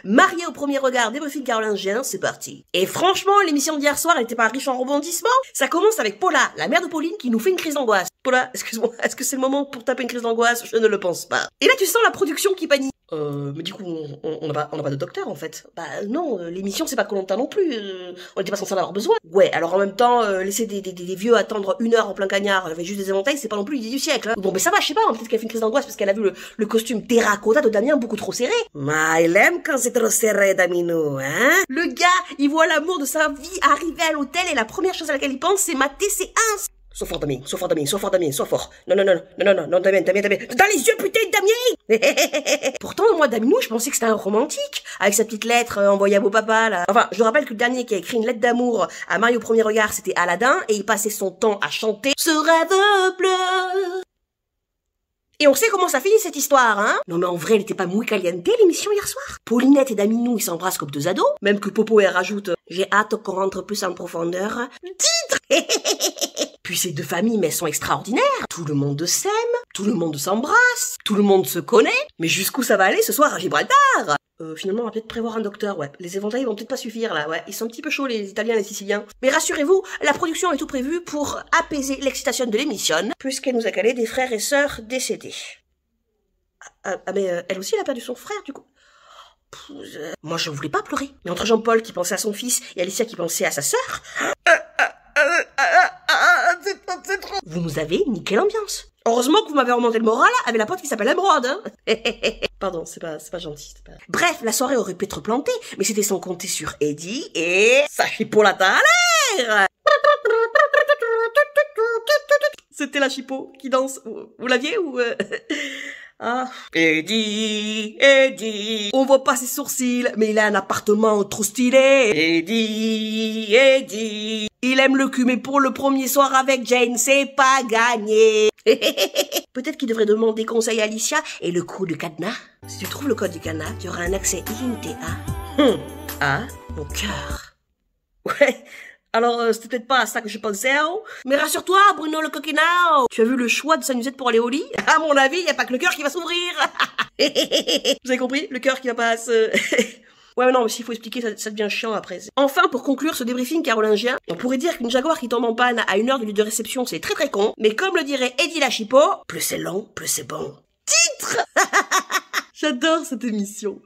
Mariée au premier regard, débriefing carolingien, c'est parti. Et franchement, l'émission d'hier soir, elle était pas riche en rebondissements. Ça commence avec Paula, la mère de Pauline, qui nous fait une crise d'angoisse. Paula, excuse-moi, est-ce que c'est le moment pour taper une crise d'angoisse? Je ne le pense pas. Et là, tu sens la production qui panique. Mais du coup, on n'a pas de docteur, en fait. Bah non, l'émission, c'est pas Koh-Lanta non plus. On n'était pas censé en avoir besoin. Ouais, alors en même temps, laisser des vieux attendre 1 heure en plein cagnard avec juste des éventails, c'est pas non plus l'idée du siècle. Hein. Bon, mais ça va, je sais pas, peut-être qu'elle fait une crise d'angoisse parce qu'elle a vu le costume terracotta de Damien beaucoup trop serré. Mais il aime quand c'est trop serré, Damino, hein. Le gars, il voit l'amour de sa vie arriver à l'hôtel et la première chose à laquelle il pense, c'est mater ses ins. Sois fort, Damien, sois fort, Damien, sois fort, Damien, sois fort. Non, Damien. Dans les yeux, putain, Damien! Pourtant, moi, Daminou, je pensais que c'était un romantique, avec sa petite lettre envoyée à beau papa, là. Enfin, je rappelle que le dernier qui a écrit une lettre d'amour à Marie au premier regard, c'était Aladdin, et il passait son temps à chanter « Ce rêve bleu ». Et on sait comment ça finit cette histoire, hein? Non mais en vrai, elle était pas muy caliente l'émission hier soir. Paulinette et Daminou, ils s'embrassent comme 2 ados. Même que Popo, elle rajoute « J'ai hâte qu'on rentre plus en profondeur ». Titre. Puis ces 2 familles, mais elles sont extraordinaires. Tout le monde s'aime, tout le monde s'embrasse, tout le monde se connaît. Mais jusqu'où ça va aller ce soir à Gibraltar? Finalement, on va peut-être prévoir un docteur, ouais. Les éventails vont peut-être pas suffire, là, ouais. Ils sont un petit peu chauds, les Italiens et les Siciliens. Mais rassurez-vous, la production est tout prévue pour apaiser l'excitation de l'émission, puisqu'elle nous a calé des frères et sœurs décédés. Mais elle aussi, elle a perdu son frère, du coup. Moi, je voulais pas pleurer. Mais entre Jean-Paul qui pensait à son fils et Alicia qui pensait à sa sœur... c'est trop... Vous nous avez niqué l'ambiance. Heureusement que vous m'avez remonté le moral avec la pote qui s'appelle Emeraude, hein. Pardon, c'est pas gentil. Pas... Bref, la soirée aurait pu être plantée, mais c'était sans compter sur Eddie et sa chipolata à l'air. C'était la chipot qui danse. Vous l'aviez ou... Ah. Eddie. On voit pas ses sourcils, mais il a un appartement trop stylé. Eddie. Il aime le cul, mais pour le premier soir avec Jane, c'est pas gagné. Peut-être qu'il devrait demander conseil à Alicia et le coup de cadenas. Si tu trouves le code du cadenas, tu auras un accès illimité à mon cœur. Ouais. Alors, c'était peut-être pas à ça que je pensais, hein. Mais rassure-toi, Bruno le coquinao. Tu as vu le choix de sa nuisette pour aller au lit? À mon avis, y a pas que le cœur qui va s'ouvrir. Vous avez compris? Le cœur qui va pas se... Ouais, mais non, mais s'il faut expliquer, ça devient chiant après. Enfin, pour conclure ce débriefing carolingien, on pourrait dire qu'une Jaguar qui tombe en panne à 1 heure de lieu de réception, c'est très très con. Mais comme le dirait Eddie la Chipot, plus c'est long, plus c'est bon. Titre. J'adore cette émission.